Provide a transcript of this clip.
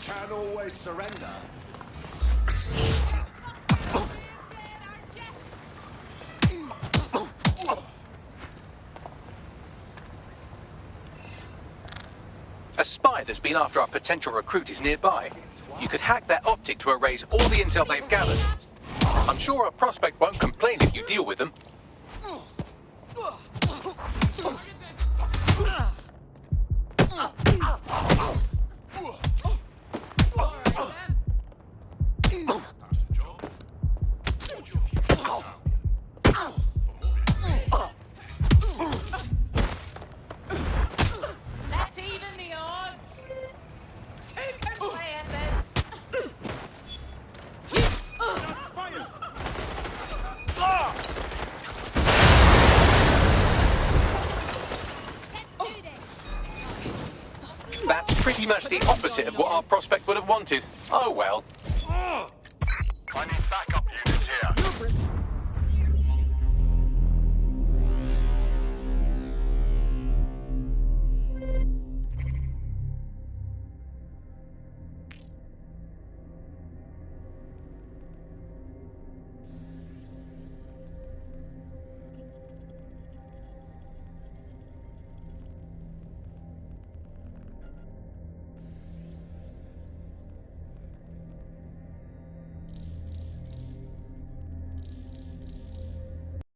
Can't always surrender. A spy that's been after our potential recruit is nearby. You could hack their optic to erase all the intel they've gathered. I'm sure a prospect won't complain if you deal with them. Let's even the odds. Who can play at this? That's pretty much the opposite of what our prospect would have wanted. Oh well. I need backup.